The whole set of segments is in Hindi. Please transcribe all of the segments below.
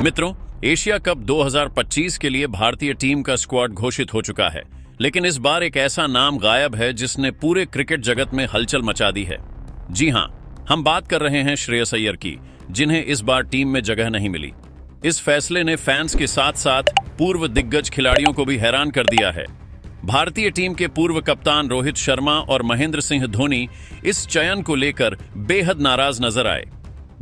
मित्रों, एशिया कप 2025 के लिए भारतीय टीम का स्क्वाड घोषित हो चुका है, लेकिन इस बार एक ऐसा नाम गायब है जिसने पूरे क्रिकेट जगत में हलचल मचा दी है। जी हां, हम बात कर रहे हैं श्रेयस अय्यर की, जिन्हें इस बार टीम में जगह नहीं मिली। इस फैसले ने फैंस के साथ साथ पूर्व दिग्गज खिलाड़ियों को भी हैरान कर दिया है। भारतीय टीम के पूर्व कप्तान रोहित शर्मा और महेंद्र सिंह धोनी इस चयन को लेकर बेहद नाराज नजर आए।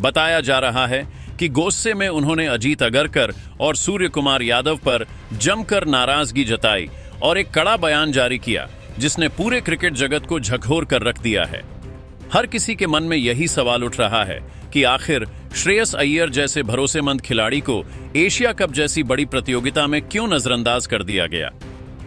बताया जा रहा है कि गुस्से में उन्होंने अजीत अगरकर और सूर्य कुमार यादव पर जमकर नाराजगी जताई और एक कड़ा बयान जारी किया, जिसने पूरे क्रिकेट जगत को झकझोर कर रख दिया है। हर किसी के मन में यही सवाल उठ रहा है कि आखिर श्रेयस अय्यर जैसे भरोसेमंद खिलाड़ी को एशिया कप जैसी बड़ी प्रतियोगिता में क्यों नजरअंदाज कर दिया गया।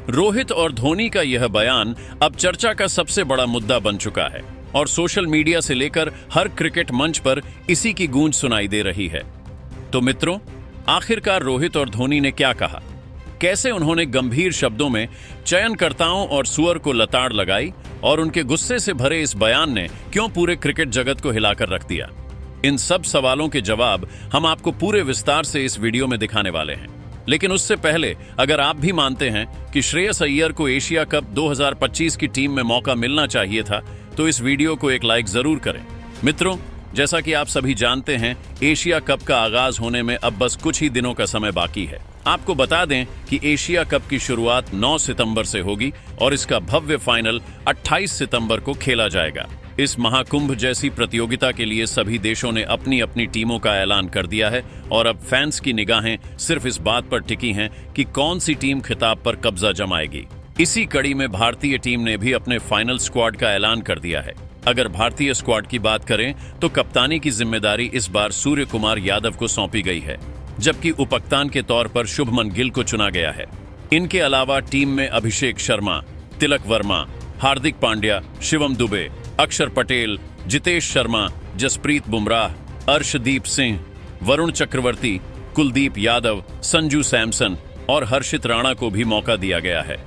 रोहित और धोनी का यह बयान अब चर्चा का सबसे बड़ा मुद्दा बन चुका है और सोशल मीडिया से लेकर हर क्रिकेट मंच पर इसी की गूंज सुनाई दे रही है। तो मित्रों, आखिरकार रोहित और धोनी ने क्या कहा? कैसे उन्होंने गंभीर शब्दों में चयनकर्ताओं और सुअर को लताड़ लगाई और उनके गुस्से से भरे इस बयान ने क्यों पूरे क्रिकेट जगत को हिलाकर रख दिया? इन सब सवालों के जवाब हम आपको पूरे विस्तार से इस वीडियो में दिखाने वाले हैं। लेकिन उससे पहले, अगर आप भी मानते हैं कि श्रेयस अय्यर को एशिया कप 2025 की टीम में मौका मिलना चाहिए था, तो इस वीडियो को एक लाइक जरूर करें। मित्रों, जैसा कि आप सभी जानते हैं, एशिया कप का आगाज होने में अब बस कुछ ही दिनों का समय बाकी है। आपको बता दें कि एशिया कप की शुरुआत 9 सितंबर से होगी और इसका भव्य फाइनल 28 सितंबर को खेला जाएगा। इस महाकुंभ जैसी प्रतियोगिता के लिए सभी देशों ने अपनी अपनी टीमों का ऐलान कर दिया है और अब फैंस की निगाहें सिर्फ इस बात पर टिकी हैं कि कौन सी टीम खिताब पर कब्जा जमाएगी। इसी कड़ी में भारतीय टीम ने भी अपने फाइनल स्क्वाड का ऐलान कर दिया है। अगर भारतीय स्क्वाड की बात करें तो कप्तानी की जिम्मेदारी इस बार सूर्य कुमार यादव को सौंपी गई है, जबकि उपकप्तान के तौर पर शुभमन गिल को चुना गया है। इनके अलावा टीम में अभिषेक शर्मा, तिलक वर्मा, हार्दिक पांड्या, शिवम दुबे, अक्षर पटेल, जितेश शर्मा, जसप्रीत बुमराह, अर्शदीप सिंह, वरुण चक्रवर्ती, कुलदीप यादव, संजू सैमसन और हर्षित राणा को भी मौका दिया गया है।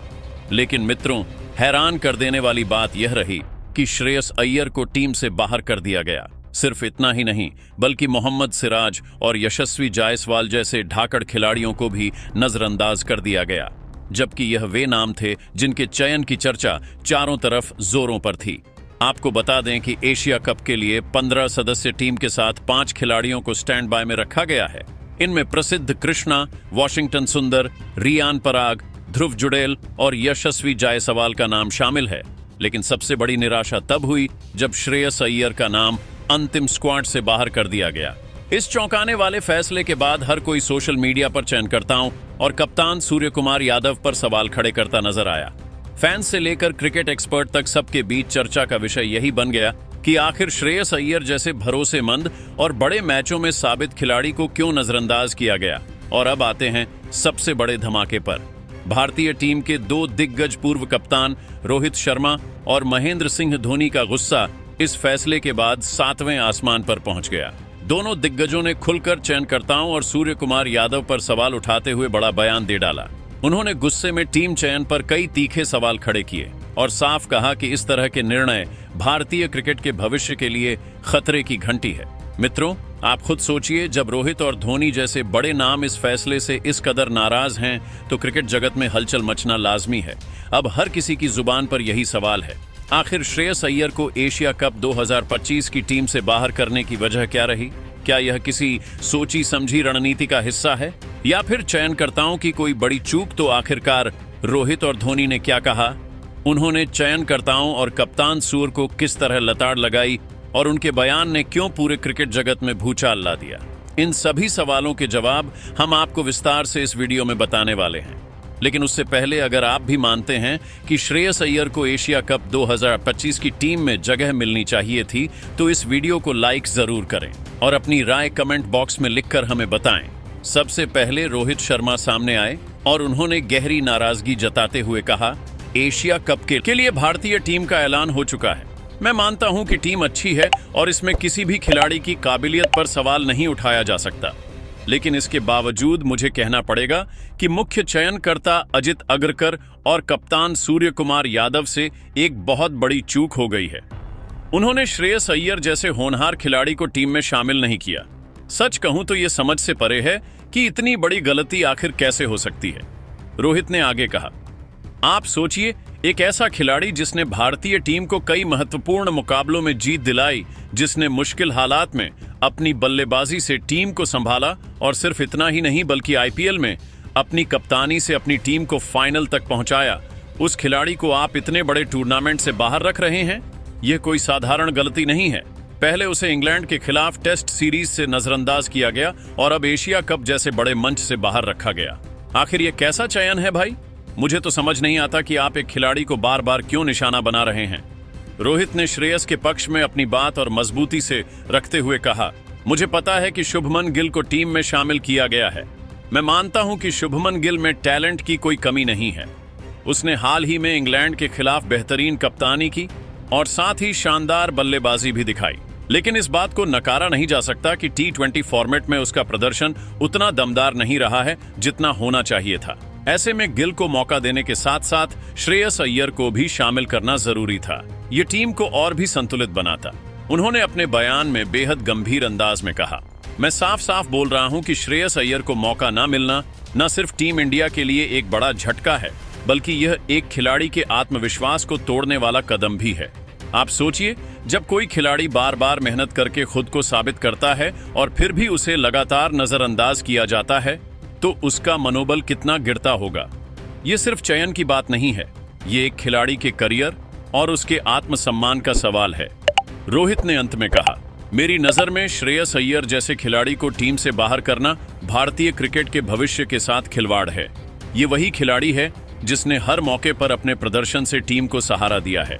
लेकिन मित्रों, हैरान कर देने वाली बात यह रही कि श्रेयस अय्यर को टीम से बाहर कर दिया गया। सिर्फ इतना ही नहीं, बल्कि मोहम्मद सिराज और यशस्वी जायसवाल जैसे ढाकड़ खिलाड़ियों को भी नजरअंदाज कर दिया गया, जबकि यह वे नाम थे जिनके चयन की चर्चा चारों तरफ जोरों पर थी। आपको बता दें कि एशिया कप के लिए 15 सदस्य टीम के साथ 5 खिलाड़ियों को स्टैंड बाय में रखा गया है। इनमें प्रसिद्ध कृष्णा, वॉशिंगटन सुंदर, रियान पराग, ध्रुव जुड़ेल और यशस्वी जायसवाल का नाम शामिल है। लेकिन सबसे बड़ी निराशा तब हुई जब श्रेयस अय्यर का नाम अंतिम स्क्वाड से बाहर कर दिया गया। इस चौंकाने वाले फैसले के बाद हर कोई सोशल मीडिया पर चयनकर्ताओं और कप्तान सूर्य कुमार यादव पर सवाल खड़े करता नजर आया। फैंस से लेकर क्रिकेट एक्सपर्ट तक सबके बीच चर्चा का विषय यही बन गया कि आखिर श्रेयस अय्यर जैसे भरोसेमंद और बड़े मैचों में साबित खिलाड़ी को क्यों नजरअंदाज किया गया। और अब आते हैं सबसे बड़े धमाके पर। भारतीय टीम के 2 दिग्गज पूर्व कप्तान रोहित शर्मा और महेंद्र सिंह धोनी का गुस्सा इस फैसले के बाद 7वें आसमान पर पहुंच गया। दोनों दिग्गजों ने खुलकर चयनकर्ताओं और सूर्य कुमार यादव पर सवाल उठाते हुए बड़ा बयान दे डाला। उन्होंने गुस्से में टीम चयन पर कई तीखे सवाल खड़े किए और साफ कहा कि इस तरह के निर्णय भारतीय क्रिकेट के भविष्य के लिए खतरे की घंटी है। मित्रों, आप खुद सोचिए, जब रोहित और धोनी जैसे बड़े नाम इस फैसले से इस कदर नाराज हैं, तो क्रिकेट जगत में हलचल मचना लाजमी है। अब हर किसी की जुबान पर यही सवाल है, आखिर श्रेयस अय्यर को एशिया कप 2025 की टीम से बाहर करने की वजह क्या रही? क्या यह किसी सोची समझी रणनीति का हिस्सा है या फिर चयनकर्ताओं की कोई बड़ी चूक? तो आखिरकार रोहित और धोनी ने क्या कहा? उन्होंने चयनकर्ताओं और कप्तान सूर्य को किस तरह लताड़ लगाई और उनके बयान ने क्यों पूरे क्रिकेट जगत में भूचाल ला दिया? इन सभी सवालों के जवाब हम आपको विस्तार से इस वीडियो में बताने वाले हैं। लेकिन उससे पहले, अगर आप भी मानते हैं कि श्रेयस अय्यर को एशिया कप 2025 की टीम में जगह मिलनी चाहिए थी, तो इस वीडियो को लाइक जरूर करें और अपनी राय कमेंट बॉक्स में लिखकर हमें बताएं। सबसे पहले रोहित शर्मा सामने आए और उन्होंने गहरी नाराजगी जताते हुए कहा, एशिया कप के लिए भारतीय टीम का ऐलान हो चुका है। मैं मानता हूं कि टीम अच्छी है और इसमें किसी भी खिलाड़ी की काबिलियत पर सवाल नहीं उठाया जा सकता, लेकिन इसके बावजूद मुझे कहना पड़ेगा कि मुख्य चयनकर्ता अजित अगरकर और कप्तान सूर्य कुमार यादव से एक बहुत बड़ी चूक हो गई है। उन्होंने श्रेयस अय्यर जैसे होनहार खिलाड़ी को टीम में शामिल नहीं किया। सच कहूं तो ये समझ से परे है कि इतनी बड़ी गलती आखिर कैसे हो सकती है। रोहित ने आगे कहा, आप सोचिए, एक ऐसा खिलाड़ी जिसने भारतीय टीम को कई महत्वपूर्ण मुकाबलों में जीत दिलाई, जिसने मुश्किल हालात में अपनी बल्लेबाजी से टीम को संभाला और सिर्फ इतना ही नहीं बल्कि आईपीएल में अपनी कप्तानी से अपनी टीम को फाइनल तक पहुंचाया, उस खिलाड़ी को आप इतने बड़े टूर्नामेंट से बाहर रख रहे हैं। यह कोई साधारण गलती नहीं है। पहले उसे इंग्लैंड के खिलाफ टेस्ट सीरीज से नजरअंदाज किया गया और अब एशिया कप जैसे बड़े मंच से बाहर रखा गया। आखिर यह कैसा चयन है भाई? मुझे तो समझ नहीं आता कि आप एक खिलाड़ी को बार बार क्यों निशाना बना रहे हैं। रोहित ने श्रेयस के पक्ष में अपनी बात और मजबूती से रखते हुए कहा, मुझे पता है कि शुभमन गिल को टीम में शामिल किया गया है। मैं मानता हूं कि शुभमन गिल में टैलेंट की कोई कमी नहीं है। उसने हाल ही में इंग्लैंड के खिलाफ बेहतरीन कप्तानी की और साथ ही शानदार बल्लेबाजी भी दिखाई, लेकिन इस बात को नकारा नहीं जा सकता कि T20 फॉर्मेट में उसका प्रदर्शन उतना दमदार नहीं रहा है जितना होना चाहिए था। ऐसे में गिल को मौका देने के साथ साथ श्रेयस अय्यर को भी शामिल करना जरूरी था। ये टीम को और भी संतुलित बनाता। उन्होंने अपने बयान में बेहद गंभीर अंदाज में कहा, मैं साफ साफ बोल रहा हूं कि श्रेयस अय्यर को मौका न मिलना न सिर्फ टीम इंडिया के लिए एक बड़ा झटका है, बल्कि यह एक खिलाड़ी के आत्मविश्वास को तोड़ने वाला कदम भी है। आप सोचिए, जब कोई खिलाड़ी बार बार मेहनत करके खुद को साबित करता है और फिर भी उसे लगातार नजरअंदाज किया जाता है, तो उसका मनोबल कितना गिरता होगा। ये सिर्फ चयन की बात नहीं है, ये एक खिलाड़ी के करियर और उसके आत्मसम्मान का सवाल है। रोहित ने अंत में कहा, मेरी नजर में श्रेयस अय्यर जैसे खिलाड़ी को टीम से बाहर करना भारतीय क्रिकेट के भविष्य के साथ खिलवाड़ है। ये वही खिलाड़ी है जिसने हर मौके पर अपने प्रदर्शन से टीम को सहारा दिया है।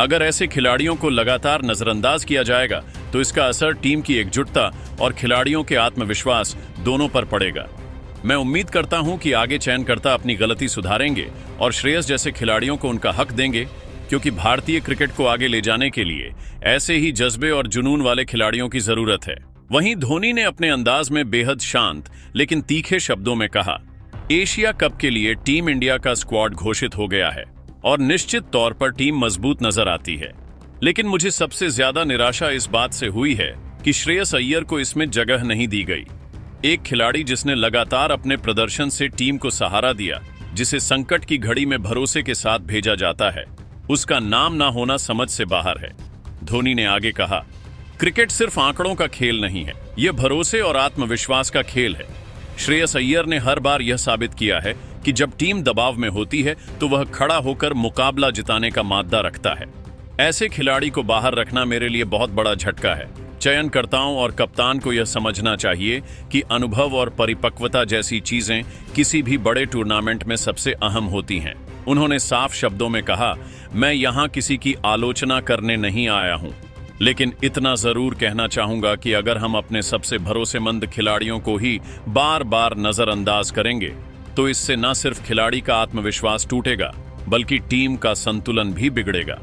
अगर ऐसे खिलाड़ियों को लगातार नजरअंदाज किया जाएगा तो इसका असर टीम की एकजुटता और खिलाड़ियों के आत्मविश्वास दोनों पर पड़ेगा। मैं उम्मीद करता हूं कि आगे चयनकर्ता अपनी गलती सुधारेंगे और श्रेयस जैसे खिलाड़ियों को उनका हक देंगे, क्योंकि भारतीय क्रिकेट को आगे ले जाने के लिए ऐसे ही जज्बे और जुनून वाले खिलाड़ियों की जरूरत है। वहीं धोनी ने अपने अंदाज में बेहद शांत लेकिन तीखे शब्दों में कहा, एशिया कप के लिए टीम इंडिया का स्क्वाड घोषित हो गया है और निश्चित तौर पर टीम मजबूत नजर आती है, लेकिन मुझे सबसे ज्यादा निराशा इस बात से हुई है कि श्रेयस अय्यर को इसमें जगह नहीं दी गई। एक खिलाड़ी जिसने लगातार अपने प्रदर्शन से टीम को सहारा दिया, जिसे संकट की घड़ी में भरोसे के साथ भेजा जाता है, उसका नाम ना होना समझ से बाहर है। धोनी ने आगे कहा, क्रिकेट सिर्फ आंकड़ों का खेल नहीं है, यह भरोसे और आत्मविश्वास का खेल है। श्रेयस अय्यर ने हर बार यह साबित किया है कि जब टीम दबाव में होती है तो वह खड़ा होकर मुकाबला जिताने का माद्दा रखता है। ऐसे खिलाड़ी को बाहर रखना मेरे लिए बहुत बड़ा झटका है। चयनकर्ताओं और कप्तान को यह समझना चाहिए कि अनुभव और परिपक्वता जैसी चीजें किसी भी बड़े टूर्नामेंट में सबसे अहम होती हैं। उन्होंने साफ शब्दों में कहा, मैं यहाँ किसी की आलोचना करने नहीं आया हूँ, लेकिन इतना जरूर कहना चाहूंगा कि अगर हम अपने सबसे भरोसेमंद खिलाड़ियों को ही बार बार नजरअंदाज करेंगे तो इससे न सिर्फ खिलाड़ी का आत्मविश्वास टूटेगा बल्कि टीम का संतुलन भी बिगड़ेगा।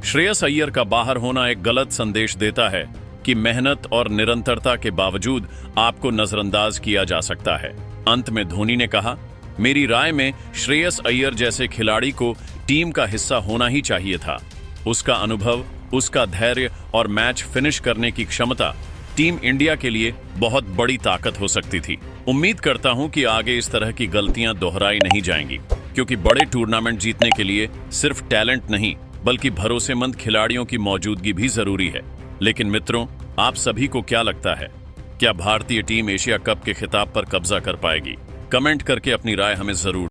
श्रेयस अय्यर का बाहर होना एक गलत संदेश देता है कि मेहनत और निरंतरता के बावजूद आपको नजरअंदाज किया जा सकता है। अंत में धोनी ने कहा, मेरी राय में श्रेयस अय्यर जैसे खिलाड़ी को टीम का हिस्सा होना ही चाहिए था। उसका अनुभव, उसका धैर्य और मैच फिनिश करने की क्षमता टीम इंडिया के लिए बहुत बड़ी ताकत हो सकती थी। उम्मीद करता हूं कि आगे इस तरह की गलतियां दोहराई नहीं जाएंगी, क्योंकि बड़े टूर्नामेंट जीतने के लिए सिर्फ टैलेंट नहीं बल्कि भरोसेमंद खिलाड़ियों की मौजूदगी भी जरूरी है। लेकिन मित्रों, आप सभी को क्या लगता है, क्या भारतीय टीम एशिया कप के खिताब पर कब्जा कर पाएगी? कमेंट करके अपनी राय हमें जरूर